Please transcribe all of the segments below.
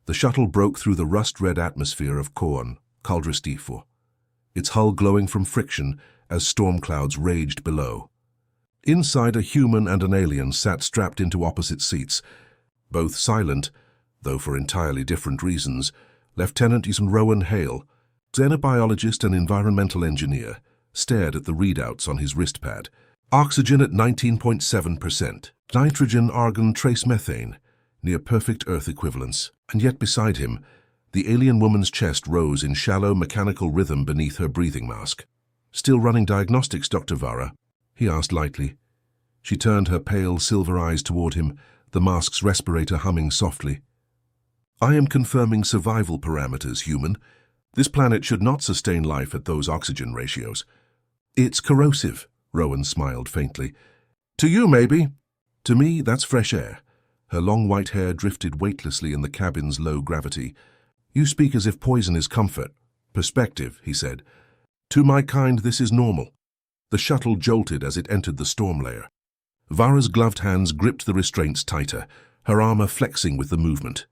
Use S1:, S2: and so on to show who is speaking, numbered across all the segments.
S1: The shuttle broke through the rust-red atmosphere of Korn, Kaldristifo, its hull glowing from friction as storm clouds raged below. Inside, a human and an alien sat strapped into opposite seats, both silent, though for entirely different reasons. Lieutenant Rowan Hale, xenobiologist and environmental engineer, stared at the readouts on his wrist pad. Oxygen at 19.7%, nitrogen, argon, trace methane, near perfect Earth equivalence. And yet beside him, the alien woman's chest rose in shallow mechanical rhythm beneath her breathing mask. "Still running diagnostics, Dr. Vara?" he asked lightly. She turned her pale silver eyes toward him, the mask's respirator humming softly. "I am confirming survival parameters, human. This planet should not sustain life at those oxygen ratios." "It's corrosive," Rowan smiled faintly. "To you, maybe. To me, that's fresh air." Her long white hair drifted weightlessly in the cabin's low gravity. "You speak as if poison is comfort." "Perspective," he said. "To my kind, this is normal." The shuttle jolted as it entered the storm layer. Vara's gloved hands gripped the restraints tighter, her armor flexing with the movement.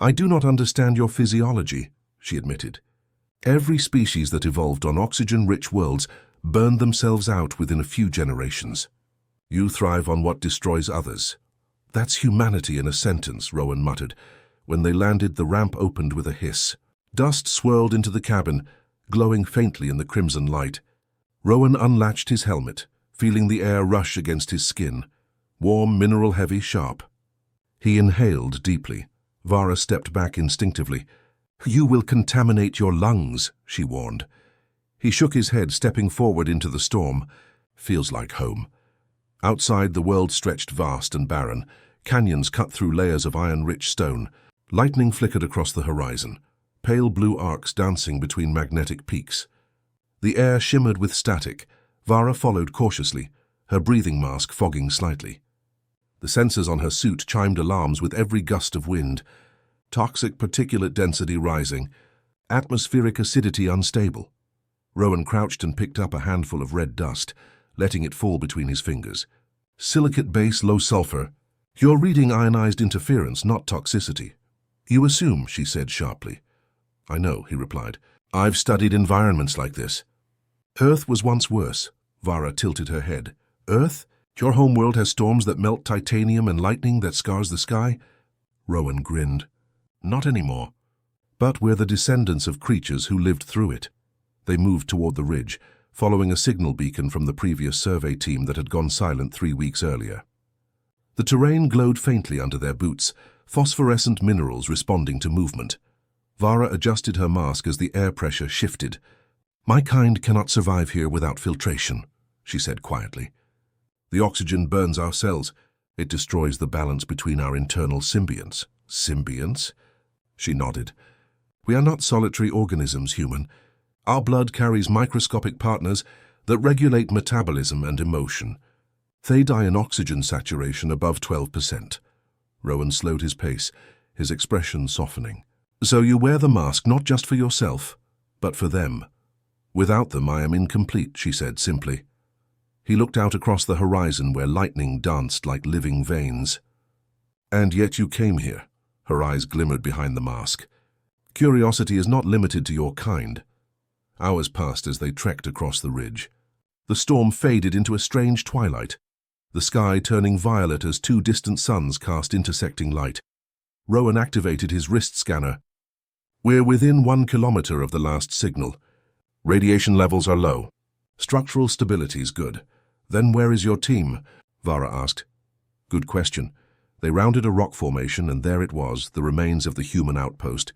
S1: "I do not understand your physiology," she admitted. "Every species that evolved on oxygen-rich worlds burned themselves out within a few generations. You thrive on what destroys others." "That's humanity in a sentence," Rowan muttered. When they landed, the ramp opened with a hiss. Dust swirled into the cabin, glowing faintly in the crimson light. Rowan unlatched his helmet, feeling the air rush against his skin. Warm, mineral-heavy, sharp. He inhaled deeply. Vara stepped back instinctively. "You will contaminate your lungs," she warned. He shook his head, stepping forward into the storm. "Feels like home." Outside, the world stretched vast and barren. Canyons cut through layers of iron-rich stone. Lightning flickered across the horizon, pale blue arcs dancing between magnetic peaks. The air shimmered with static. Vara followed cautiously, her breathing mask fogging slightly. The sensors on her suit chimed alarms with every gust of wind. Toxic particulate density rising, atmospheric acidity unstable. Rowan crouched and picked up a handful of red dust, letting it fall between his fingers. "Silicate base, low sulfur. You're reading ionized interference, not toxicity." "You assume," she said sharply. "I know," he replied. "I've studied environments like this." "Earth was once worse." Vara tilted her head. "Earth? Your homeworld has storms that melt titanium and lightning that scars the sky?" Rowan grinned. "Not anymore. But we're the descendants of creatures who lived through it." They moved toward the ridge, following a signal beacon from the previous survey team that had gone silent 3 weeks earlier. The terrain glowed faintly under their boots, phosphorescent minerals responding to movement. Vara adjusted her mask as the air pressure shifted. "My kind cannot survive here without filtration," she said quietly. "The oxygen burns our cells. It destroys the balance between our internal symbionts." "Symbionts?" She nodded. "We are not solitary organisms, human. Our blood carries microscopic partners that regulate metabolism and emotion. They die in oxygen saturation above 12%. Rowan slowed his pace, his expression softening. "So you wear the mask not just for yourself, but for them." "Without them I am incomplete," she said simply. He looked out across the horizon where lightning danced like living veins. "And yet you came here." Her eyes glimmered behind the mask. "Curiosity is not limited to your kind." Hours passed as they trekked across the ridge. The storm faded into a strange twilight, the sky turning violet as 2 distant suns cast intersecting light. Rowan activated his wrist scanner. "We're within 1 kilometer of the last signal. Radiation levels are low. Structural stability's good." "Then where is your team?" Vara asked. "Good question." They rounded a rock formation, and there it was, the remains of the human outpost.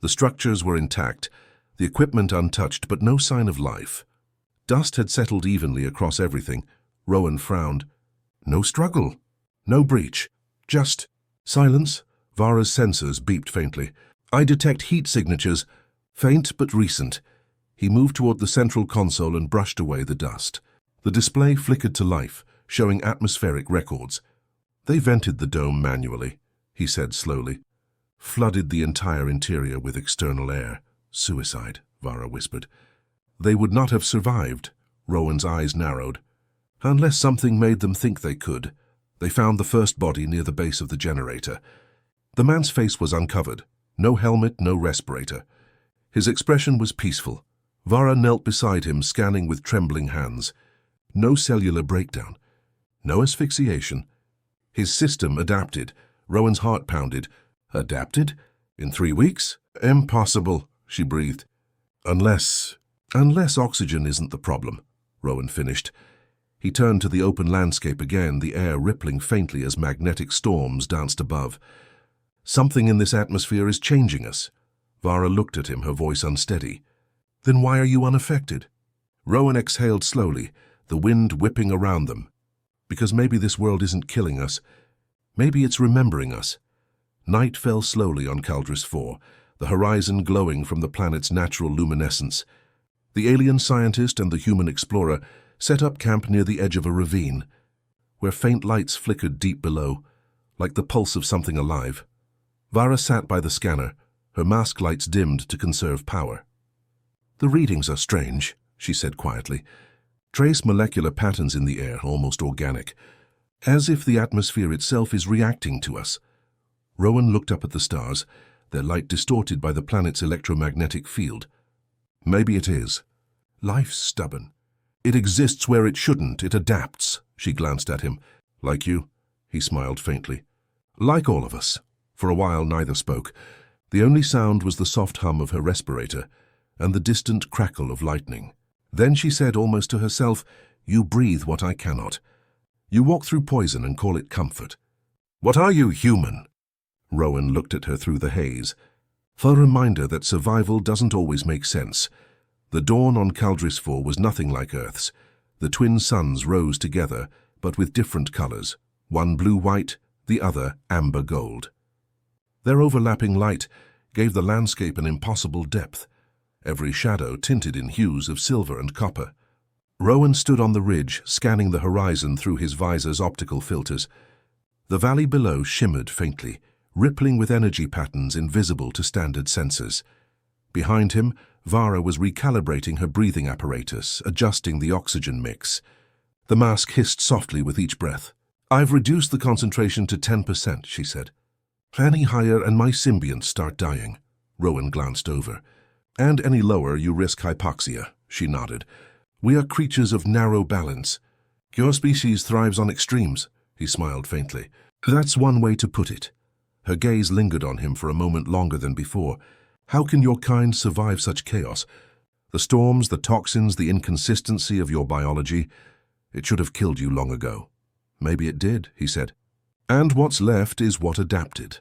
S1: The structures were intact, the equipment untouched, but no sign of life. Dust had settled evenly across everything. Rowan frowned. "No struggle, no breach, just silence." Vara's sensors beeped faintly. "I detect heat signatures, faint but recent." He moved toward the central console and brushed away the dust. The display flickered to life, showing atmospheric records. "They vented the dome manually," he said slowly. "Flooded the entire interior with external air." "Suicide," Vara whispered. "They would not have survived." Rowan's eyes narrowed. "Unless something made them think they could." They found the first body near the base of the generator. The man's face was uncovered, No helmet, no respirator. His expression was peaceful. Vara knelt beside him, scanning with trembling hands. No cellular breakdown. No asphyxiation. His system adapted. Rowan's heart pounded. Adapted? In 3 weeks? Impossible, she breathed. Unless oxygen isn't the problem, Rowan finished. He turned to the open landscape again, the air rippling faintly as magnetic storms danced above. Something in this atmosphere is changing us. Vara looked at him, her voice unsteady. Then why are you unaffected? Rowan exhaled slowly, the wind whipping around them. Because maybe this world isn't killing us. Maybe it's remembering us. Night fell slowly on Caldris IV, the horizon glowing from the planet's natural luminescence. The alien scientist and the human explorer set up camp near the edge of a ravine, where faint lights flickered deep below, like the pulse of something alive. Vara sat by the scanner, her mask lights dimmed to conserve power. The readings are strange, she said quietly. Trace molecular patterns in the air, almost organic, as if the atmosphere itself is reacting to us. Rowan looked up at the stars, their light distorted by the planet's electromagnetic field. Maybe it is. Life's stubborn. It exists where it shouldn't, it adapts, she glanced at him. Like you? He smiled faintly. Like all of us. For a while neither spoke. The only sound was the soft hum of her respirator and the distant crackle of lightning. Then she said almost to herself, You breathe what I cannot. You walk through poison and call it comfort. What are you, human? Rowan looked at her through the haze. For a reminder that survival doesn't always make sense. The dawn on Caldris IV was nothing like Earth's. The twin suns rose together, but with different colors, one blue-white, the other amber-gold. Their overlapping light gave the landscape an impossible depth, every shadow tinted in hues of silver and copper. Rowan stood on the ridge, scanning the horizon through his visor's optical filters. The valley below shimmered faintly, rippling with energy patterns invisible to standard sensors. Behind him, Vara was recalibrating her breathing apparatus, adjusting the oxygen mix. The mask hissed softly with each breath. I've reduced the concentration to 10%, she said. Any higher and my symbionts start dying. Rowan glanced over. And any lower you risk hypoxia, she nodded. We are creatures of narrow balance. Your species thrives on extremes, he smiled faintly. That's one way to put it. Her gaze lingered on him for a moment longer than before. How can your kind survive such chaos? The storms, the toxins, the inconsistency of your biology. It should have killed you long ago. Maybe it did, he said. And what's left is what adapted.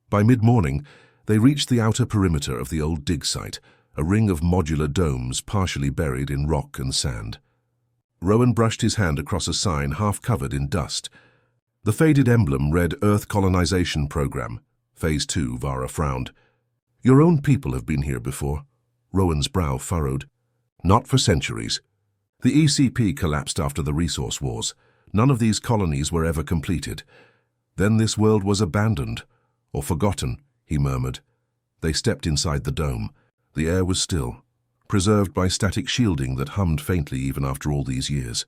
S1: By mid-morning, they reached the outer perimeter of the old dig site, a ring of modular domes partially buried in rock and sand. Rowan brushed his hand across a sign half covered in dust. The faded emblem read Earth Colonization Program. Phase 2, Vara frowned. Your own people have been here before. Rowan's brow furrowed. Not for centuries. The ECP collapsed after the resource wars. None of these colonies were ever completed. Then this world was abandoned, or forgotten, he murmured. They stepped inside the dome. The air was still, preserved by static shielding that hummed faintly even after all these years.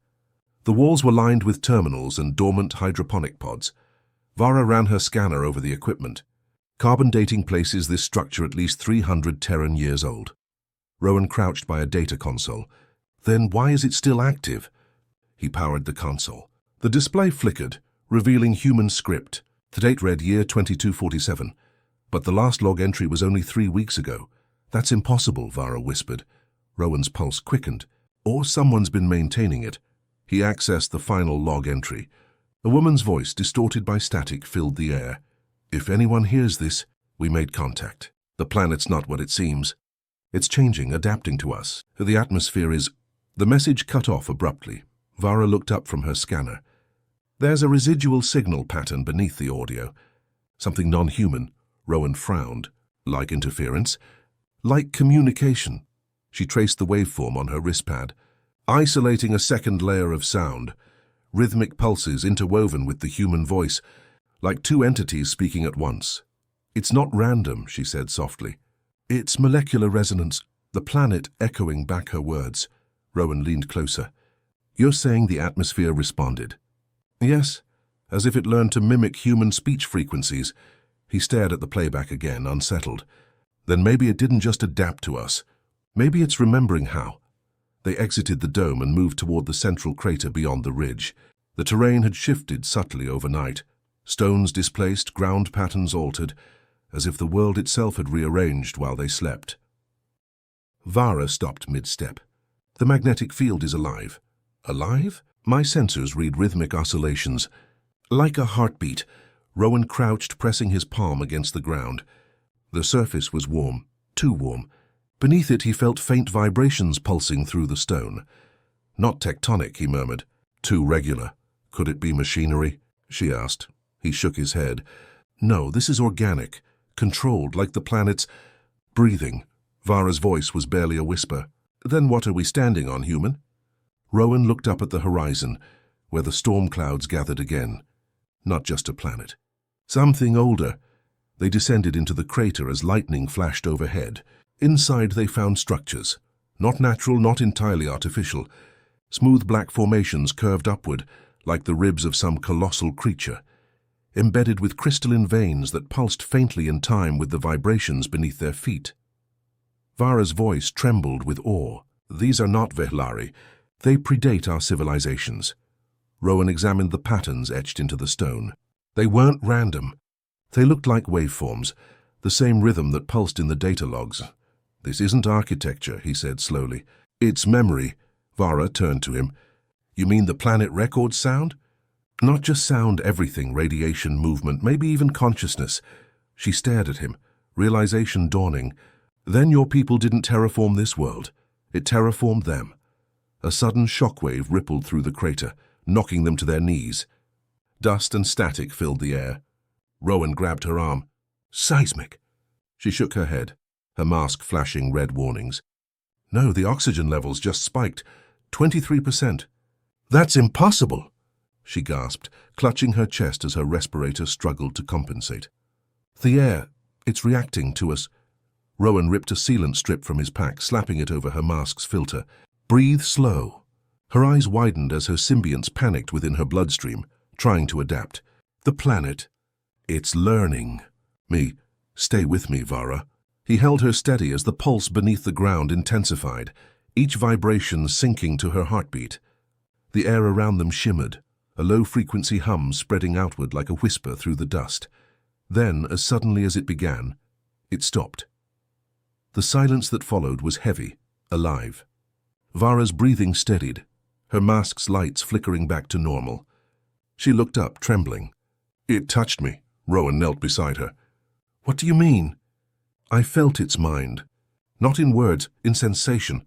S1: The walls were lined with terminals and dormant hydroponic pods. Vara ran her scanner over the equipment. Carbon dating places this structure at least 300 Terran years old. Rowan crouched by a data console. Then why is it still active? He powered the console. The display flickered, revealing human script. The date read year 2247. But the last log entry was only 3 weeks ago. That's impossible, Vara whispered. Rowan's pulse quickened. Or someone's been maintaining it. He accessed the final log entry. A woman's voice, distorted by static, filled the air. If anyone hears this, we made contact. The planet's not what it seems. It's changing, adapting to us. The atmosphere is... The message cut off abruptly. Vara looked up from her scanner. There's a residual signal pattern beneath the audio. Something non-human. Rowan frowned. Like interference? Like communication. She traced the waveform on her wristpad, isolating a second layer of sound. Rhythmic pulses interwoven with the human voice, like two entities speaking at once. It's not random, she said softly. It's molecular resonance, the planet echoing back her words. Rowan leaned closer. You're saying the atmosphere responded? Yes, as if it learned to mimic human speech frequencies. He stared at the playback again, unsettled. Then maybe it didn't just adapt to us. Maybe it's remembering how. They exited the dome and moved toward the central crater beyond the ridge. The terrain had shifted subtly overnight. Stones displaced, ground patterns altered, as if the world itself had rearranged while they slept. Vara stopped mid-step. The magnetic field is alive. Alive? My sensors read rhythmic oscillations. Like a heartbeat. Rowan crouched, pressing his palm against the ground. The surface was warm, too warm. Beneath it he felt faint vibrations pulsing through the stone. Not tectonic, he murmured. Too regular. Could it be machinery? She asked. He shook his head. No, this is organic. Controlled, like the planet's breathing. Vara's voice was barely a whisper. Then what are we standing on, human? Rowan looked up at the horizon, where the storm clouds gathered again. Not just a planet. Something older. They descended into the crater as lightning flashed overhead. Inside they found structures. Not natural, not entirely artificial. Smooth black formations curved upward, like the ribs of some colossal creature, embedded with crystalline veins that pulsed faintly in time with the vibrations beneath their feet. Vara's voice trembled with awe. These are not Vehlari. They predate our civilizations. Rowan examined the patterns etched into the stone. They weren't random. They looked like waveforms, the same rhythm that pulsed in the data logs. This isn't architecture, he said slowly. It's memory. Vara turned to him. You mean the planet records sound? Not just sound, everything, radiation, movement, maybe even consciousness. She stared at him, realization dawning. Then your people didn't terraform this world. It terraformed them. A sudden shockwave rippled through the crater, knocking them to their knees. Dust and static filled the air. Rowan grabbed her arm. Seismic. She shook her head, her mask flashing red warnings. No, the oxygen levels just spiked. 23%. That's impossible, she gasped, clutching her chest as her respirator struggled to compensate. The air, it's reacting to us. Rowan ripped a sealant strip from his pack, slapping it over her mask's filter. Breathe slow. Her eyes widened as her symbionts panicked within her bloodstream, trying to adapt. The planet. It's learning. Stay with me, Vara. He held her steady as the pulse beneath the ground intensified, each vibration sinking to her heartbeat. The air around them shimmered, a low-frequency hum spreading outward like a whisper through the dust. Then, as suddenly as it began, it stopped. The silence that followed was heavy, alive. Vara's breathing steadied, her mask's lights flickering back to normal. She looked up, trembling. It touched me. Rowan knelt beside her. What do you mean? I felt its mind. Not in words, in sensation.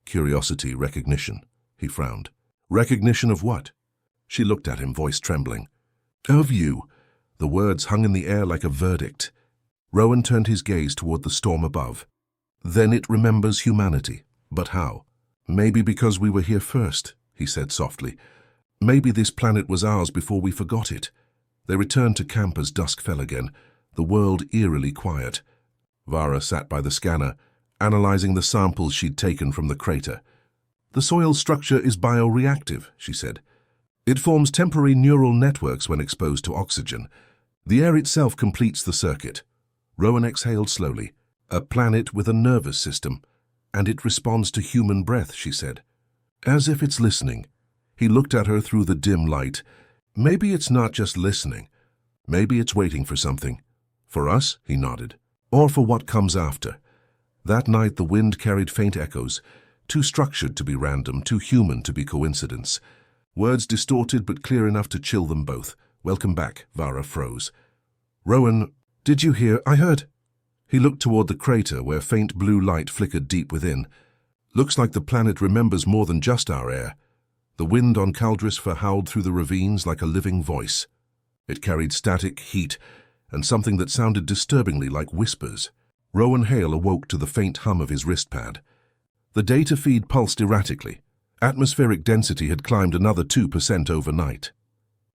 S1: Curiosity, recognition. He frowned. Recognition of what? She looked at him, voice trembling. Of you. The words hung in the air like a verdict. Rowan turned his gaze toward the storm above. Then it remembers humanity. But how? Maybe because we were here first, he said softly. Maybe this planet was ours before we forgot it. They returned to camp as dusk fell again, the world eerily quiet. Vara sat by the scanner, analyzing the samples she'd taken from the crater. The soil structure is bioreactive, she said. It forms temporary neural networks when exposed to oxygen. The air itself completes the circuit. Rowan exhaled slowly. A planet with a nervous system. And it responds to human breath, she said. As if it's listening. He looked at her through the dim light. Maybe it's not just listening. Maybe it's waiting for something. For us, he nodded. Or for what comes after. That night the wind carried faint echoes, too structured to be random, too human to be coincidence. Words distorted but clear enough to chill them both. Welcome back, Vara froze. Rowan, did you hear? I heard. He looked toward the crater where faint blue light flickered deep within. Looks like the planet remembers more than just our air. The wind on Caldrisfer howled through the ravines like a living voice. It carried static, heat, and something that sounded disturbingly like whispers. Rowan Hale awoke to the faint hum of his wristpad. The data feed pulsed erratically. Atmospheric density had climbed another 2% overnight.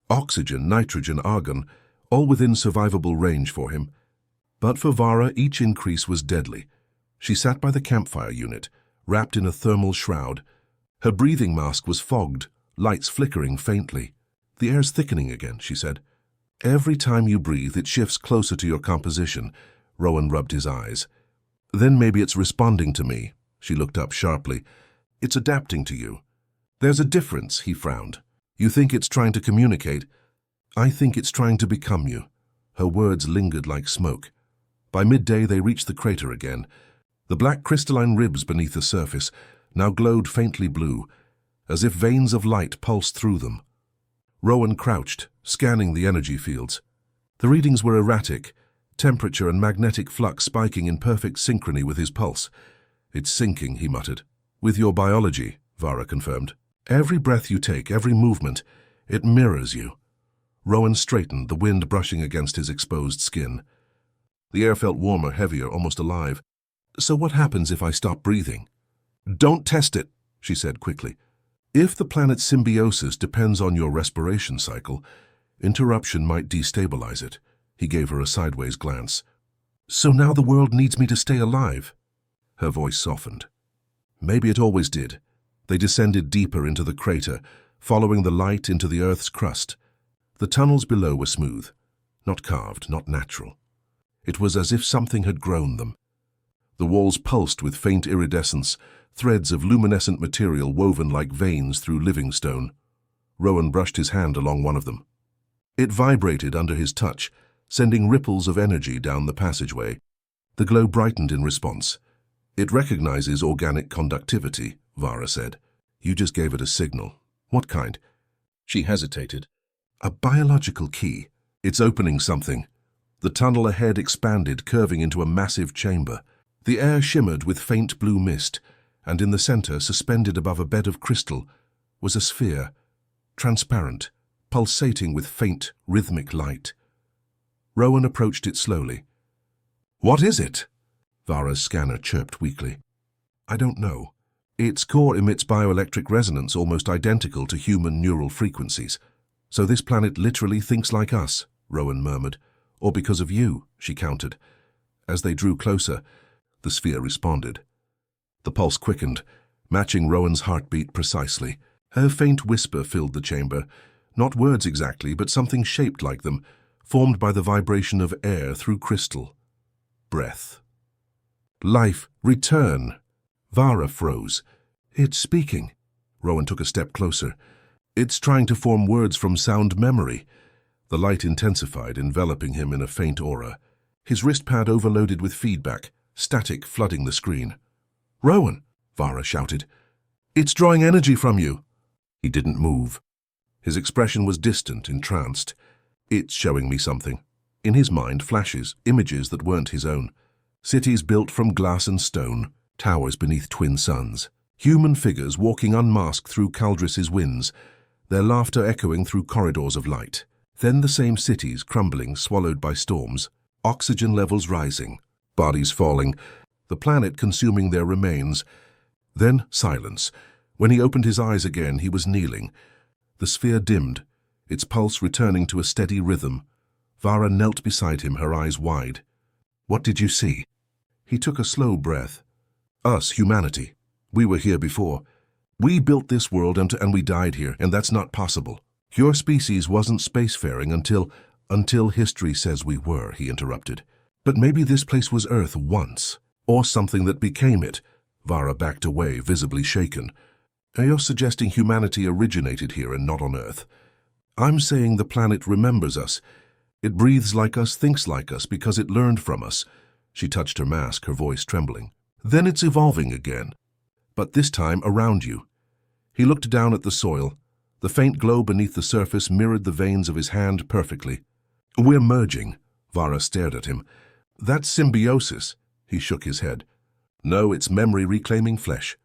S1: Oxygen, nitrogen, argon, all within survivable range for him. But for Vara, each increase was deadly. She sat by the campfire unit, wrapped in a thermal shroud. Her breathing mask was fogged, lights flickering faintly. The air's thickening again, she said. Every time you breathe, it shifts closer to your composition. Rowan rubbed his eyes. Then maybe it's responding to me. She looked up sharply. It's adapting to you. There's a difference, he frowned. You think it's trying to communicate. I think it's trying to become you. Her words lingered like smoke. By midday, they reached the crater again. The black crystalline ribs beneath the surface now glowed faintly blue, as if veins of light pulsed through them. Rowan crouched, scanning the energy fields. The readings were erratic, temperature and magnetic flux spiking in perfect synchrony with his pulse. It's sinking, he muttered. With your biology, Vara confirmed. Every breath you take, every movement, it mirrors you. Rowan straightened, the wind brushing against his exposed skin. The air felt warmer, heavier, almost alive. So what happens if I stop breathing? Don't test it, she said quickly. If the planet's symbiosis depends on your respiration cycle, interruption might destabilize it. He gave her a sideways glance. So now the world needs me to stay alive? Her voice softened. Maybe it always did. They descended deeper into the crater, following the light into the Earth's crust. The tunnels below were smooth, not carved, not natural. It was as if something had grown them. The walls pulsed with faint iridescence, threads of luminescent material woven like veins through living stone. Rowan brushed his hand along one of them. It vibrated under his touch, sending ripples of energy down the passageway. The glow brightened in response. It recognizes organic conductivity, Vara said. You just gave it a signal. What kind? She hesitated. A biological key. It's opening something. The tunnel ahead expanded, curving into a massive chamber. The air shimmered with faint blue mist, and in the center, suspended above a bed of crystal, was a sphere, transparent, pulsating with faint, rhythmic light. Rowan approached it slowly. What is it? Vara's scanner chirped weakly. I don't know. Its core emits bioelectric resonance almost identical to human neural frequencies. So this planet literally thinks like us, Rowan murmured. Or because of you, she countered. As they drew closer, the sphere responded. The pulse quickened, matching Rowan's heartbeat precisely. Her faint whisper filled the chamber, not words exactly, but something shaped like them, formed by the vibration of air through crystal. Breath. Life, return. Vara froze. It's speaking. Rowan took a step closer. It's trying to form words from sound memory. The light intensified, enveloping him in a faint aura. His wrist pad overloaded with feedback, static flooding the screen. Rowan, Vara shouted. It's drawing energy from you. He didn't move. His expression was distant, entranced. It's showing me something. In his mind, flashes, images that weren't his own. Cities built from glass and stone, towers beneath twin suns. Human figures walking unmasked through Caldris's winds, their laughter echoing through corridors of light. Then the same cities crumbling, swallowed by storms, oxygen levels rising, bodies falling, the planet consuming their remains. Then silence. When he opened his eyes again, he was kneeling. The sphere dimmed, its pulse returning to a steady rhythm. Vara knelt beside him, her eyes wide. What did you see? He took a slow breath. Us, humanity. We were here before. We built this world and we died here, and that's not possible. Your species wasn't spacefaring until history says we were, he interrupted. But maybe this place was Earth once, or something that became it. Vara backed away, visibly shaken. You're suggesting humanity originated here and not on Earth. I'm saying the planet remembers us. It breathes like us, thinks like us, because it learned from us. She touched her mask, her voice trembling. Then it's evolving again. But this time around you. He looked down at the soil. The faint glow beneath the surface mirrored the veins of his hand perfectly. We're merging. Vara stared at him. That's symbiosis. He shook his head. No, it's memory reclaiming flesh.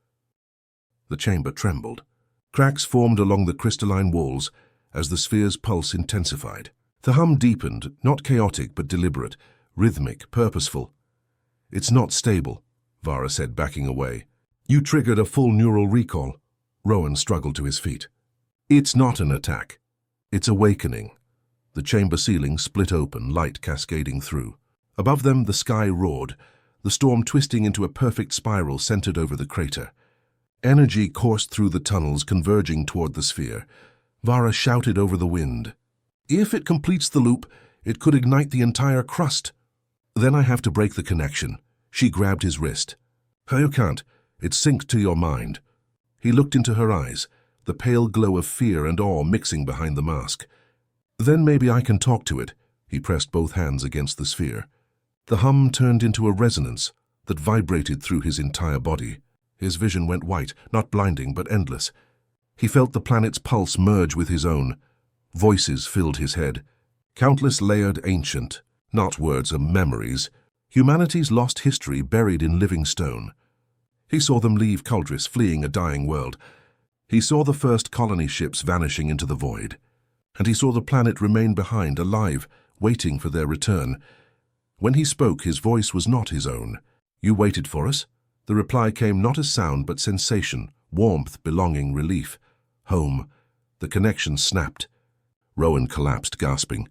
S1: The chamber trembled. Cracks formed along the crystalline walls as the sphere's pulse intensified. The hum deepened, not chaotic but deliberate, rhythmic, purposeful. It's not stable, Vara said, backing away. You triggered a full neural recall. Rowan struggled to his feet. It's not an attack. It's awakening. The chamber ceiling split open, light cascading through. Above them, the sky roared, the storm twisting into a perfect spiral centered over the crater. Energy coursed through the tunnels, converging toward the sphere. Vara shouted over the wind. If it completes the loop, it could ignite the entire crust. Then I have to break the connection. She grabbed his wrist. You can't. It sinks to your mind. He looked into her eyes, the pale glow of fear and awe mixing behind the mask. Then maybe I can talk to it. He pressed both hands against the sphere. The hum turned into a resonance that vibrated through his entire body. His vision went white, not blinding but endless. He felt the planet's pulse merge with his own. Voices filled his head. Countless layered ancient, not words or memories. Humanity's lost history buried in living stone. He saw them leave Caldris, fleeing a dying world. He saw the first colony ships vanishing into the void. And he saw the planet remain behind, alive, waiting for their return. When he spoke, his voice was not his own. You waited for us? The reply came not as sound but sensation, warmth, belonging, relief. Home. The connection snapped. Rowan collapsed, gasping.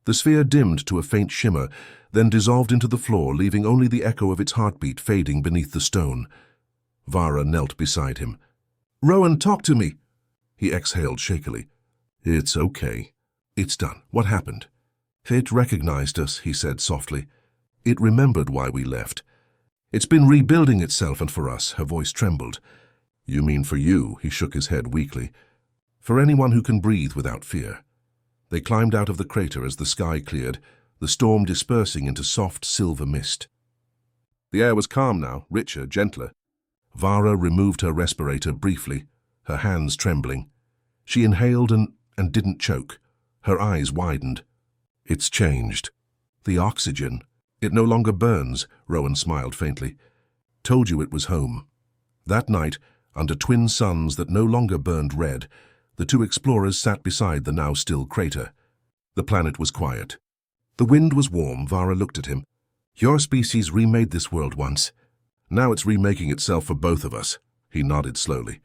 S1: The sphere dimmed to a faint shimmer, then dissolved into the floor, leaving only the echo of its heartbeat fading beneath the stone. Vara knelt beside him. "Rowan, talk to me." He exhaled shakily. "It's okay. It's done. What happened?" "It recognized us," he said softly. "It remembered why we left. It's been rebuilding itself, and for us," her voice trembled. "You mean for you?" He shook his head weakly. "For anyone who can breathe without fear." They climbed out of the crater as the sky cleared, the storm dispersing into soft silver mist. The air was calm now, richer, gentler. Vara removed her respirator briefly, her hands trembling. She inhaled and didn't choke. Her eyes widened. "It's changed. The oxygen. It no longer burns," Rowan smiled faintly. "Told you it was home." That night, under twin suns that no longer burned red, the two explorers sat beside the now still crater. The planet was quiet. The wind was warm. Vara looked at him. "Your species remade this world once. Now it's remaking itself for both of us." He nodded slowly.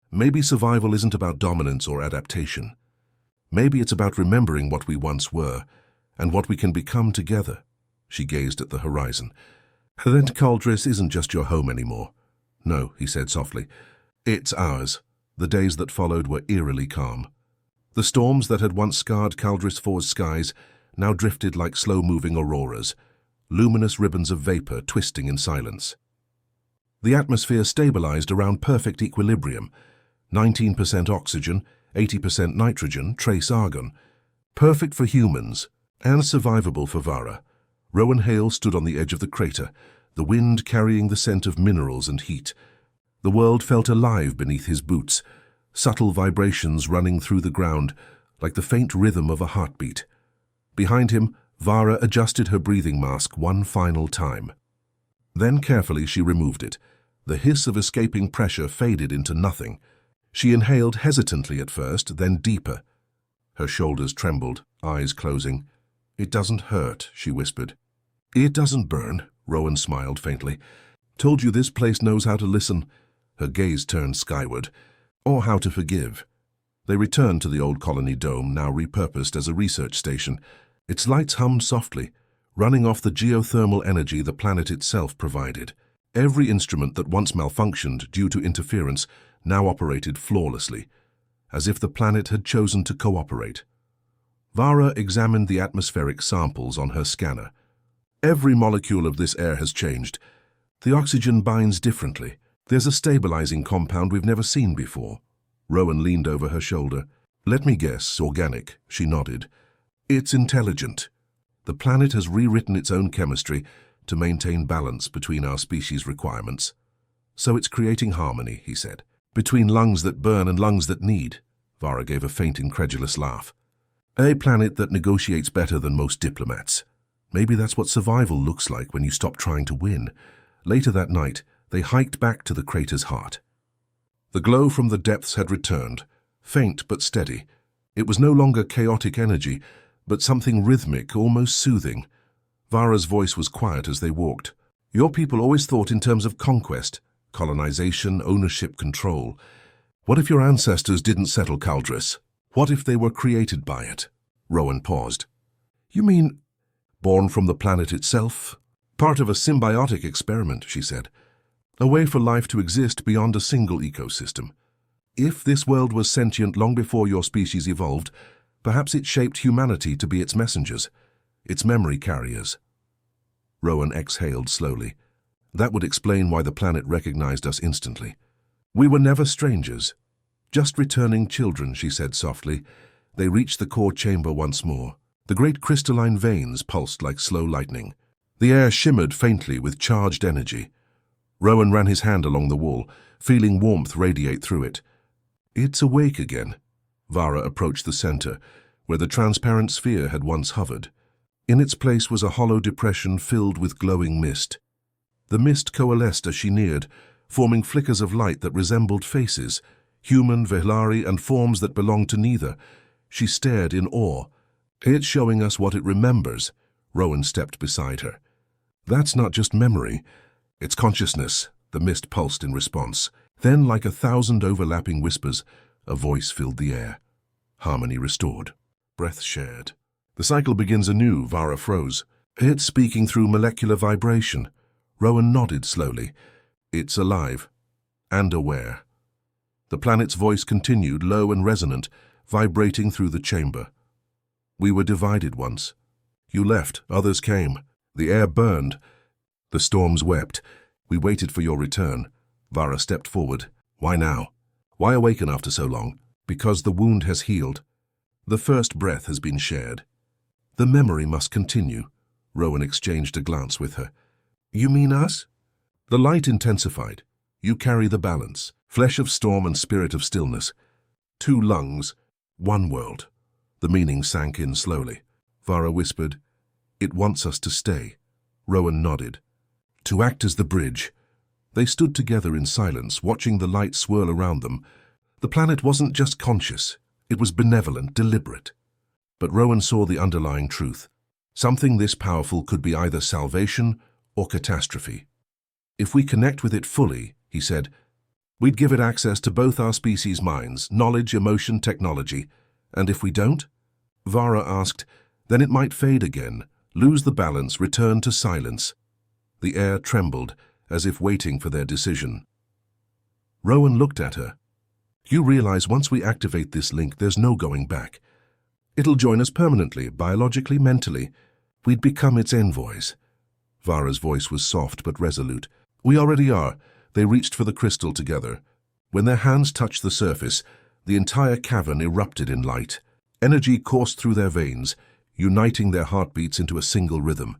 S1: "Maybe survival isn't about dominance or adaptation. Maybe it's about remembering what we once were, and what we can become together." She gazed at the horizon. "Then Caldris isn't just your home anymore." "No," he said softly. "It's ours." The days that followed were eerily calm. The storms that had once scarred Caldris IV's skies now drifted like slow-moving auroras, luminous ribbons of vapor twisting in silence. The atmosphere stabilized around perfect equilibrium, 19% oxygen, 80% nitrogen, trace argon. Perfect for humans, and survivable for Vara. Rowan Hale stood on the edge of the crater, the wind carrying the scent of minerals and heat. The world felt alive beneath his boots, subtle vibrations running through the ground, like the faint rhythm of a heartbeat. Behind him, Vara adjusted her breathing mask one final time. Then carefully she removed it. The hiss of escaping pressure faded into nothing. She inhaled hesitantly at first, then deeper. Her shoulders trembled, eyes closing. "It doesn't hurt," she whispered. "It doesn't burn," Rowan smiled faintly. "Told you this place knows how to listen." Her gaze turned skyward. "Or how to forgive." They returned to the old colony dome, now repurposed as a research station. Its lights hummed softly, running off the geothermal energy the planet itself provided. Every instrument that once malfunctioned due to interference now operated flawlessly, as if the planet had chosen to cooperate. Vara examined the atmospheric samples on her scanner. "Every molecule of this air has changed. The oxygen binds differently. There's a stabilizing compound we've never seen before." Rowan leaned over her shoulder. "Let me guess, organic." She nodded. "It's intelligent. The planet has rewritten its own chemistry to maintain balance between our species' requirements. So it's creating harmony," he said. "Between lungs that burn and lungs that need." Vara gave a faint, incredulous laugh. "A planet that negotiates better than most diplomats. Maybe that's what survival looks like when you stop trying to win." Later that night, they hiked back to the crater's heart. The glow from the depths had returned, faint but steady. It was no longer chaotic energy, but something rhythmic, almost soothing. Vara's voice was quiet as they walked. "Your people always thought in terms of conquest, colonization, ownership, control. What if your ancestors didn't settle Caldris? What if they were created by it?" Rowan paused. "You mean born from the planet itself? Part of a symbiotic experiment," she said. "A way for life to exist beyond a single ecosystem. If this world was sentient long before your species evolved, Perhaps it shaped humanity to be its messengers, its memory carriers. Rowan exhaled slowly. That would explain why the planet recognized us instantly. We were never strangers, just returning children, she said softly. They reached the core chamber once more. The great crystalline veins pulsed like slow lightning. The air shimmered faintly with charged energy. Rowan ran his hand along the wall, feeling warmth radiate through it. It's awake again. Vara approached the center, where the transparent sphere had once hovered. In its place was a hollow depression filled with glowing mist. The mist coalesced as she neared, forming flickers of light that resembled faces, human, Vehlari, and forms that belonged to neither. She stared in awe. It's showing us what it remembers. Rowan stepped beside her. That's not just memory. It's consciousness, the mist pulsed in response. Then, like 1,000 overlapping whispers, a voice filled the air. Harmony restored. Breath shared. The cycle begins anew, Vara froze. It's speaking through molecular vibration. Rowan nodded slowly. It's alive. And aware. The planet's voice continued, low and resonant, vibrating through the chamber. We were divided once. You left, others came. The air burned. The storms wept. We waited for your return. Vara stepped forward. Why now? Why awaken after so long? Because the wound has healed. The first breath has been shared. The memory must continue. Rowan exchanged a glance with her. You mean us? The light intensified. You carry the balance. Flesh of storm and spirit of stillness. 2 lungs, 1 world. The meaning sank in slowly. Vara whispered, It wants us to stay. Rowan nodded. To act as the bridge. They stood together in silence, watching the light swirl around them. The planet wasn't just conscious. It was benevolent, deliberate. But Rowan saw the underlying truth. Something this powerful could be either salvation or catastrophe. If we connect with it fully, he said, we'd give it access to both our species' minds, knowledge, emotion, technology. And if we don't? Vara asked, then it might fade again, lose the balance, return to silence. The air trembled, as if waiting for their decision. Rowan looked at her. You realize once we activate this link, there's no going back. It'll join us permanently, biologically, mentally. We'd become its envoys. Vara's voice was soft but resolute. We already are. They reached for the crystal together. When their hands touched the surface, the entire cavern erupted in light. Energy coursed through their veins, uniting their heartbeats into a single rhythm.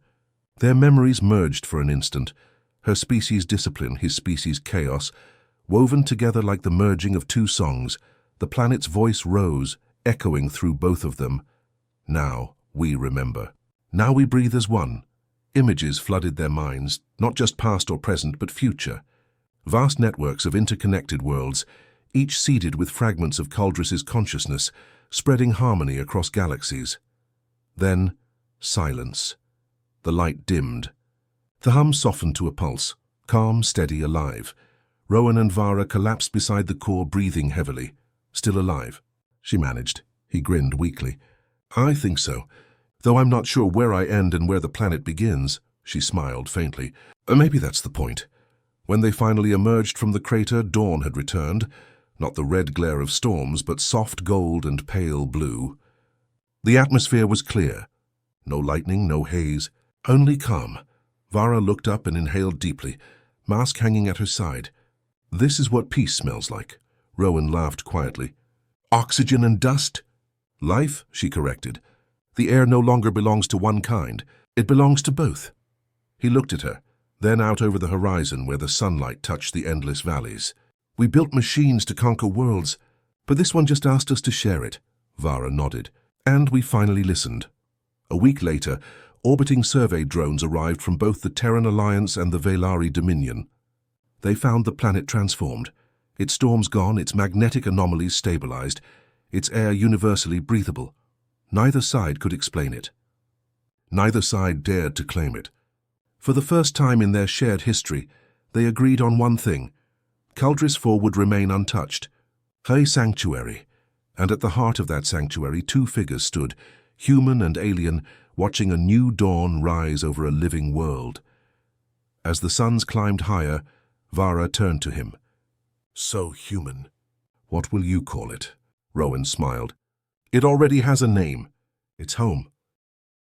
S1: Their memories merged for an instant. Her species' discipline, his species' chaos, woven together like the merging of 2 songs. The planet's voice rose, echoing through both of them. Now we remember. Now we breathe as one. Images flooded their minds, not just past or present, but future. Vast networks of interconnected worlds, each seeded with fragments of Caldris's consciousness, spreading harmony across galaxies. Then, silence. The light dimmed. The hum softened to a pulse, calm, steady, alive. Rowan and Vara collapsed beside the core, breathing heavily. Still alive, she managed. He grinned weakly. I think so, though I'm not sure where I end and where the planet begins, she smiled faintly. Maybe that's the point. When they finally emerged from the crater, dawn had returned. Not the red glare of storms, but soft gold and pale blue. The atmosphere was clear. No lightning, no haze, only calm. Vara looked up and inhaled deeply, mask hanging at her side. This is what peace smells like. Rowan laughed quietly. Oxygen and dust? Life, she corrected. The air no longer belongs to one kind. It belongs to both. He looked at her, then out over the horizon where the sunlight touched the endless valleys. We built machines to conquer worlds, but this one just asked us to share it. Vara nodded. And we finally listened. A week later, orbiting survey drones arrived from both the Terran Alliance and the Vehlari Dominion. They found the planet transformed. Its storms gone, its magnetic anomalies stabilized, its air universally breathable. Neither side could explain it. Neither side dared to claim it. For the first time in their shared history, they agreed on one thing. Caldris IV would remain untouched. Her sanctuary. And at the heart of that sanctuary, 2 figures stood, human and alien, watching a new dawn rise over a living world. As the suns climbed higher, Vara turned to him. So human. What will you call it? Rowan smiled. It already has a name. It's home.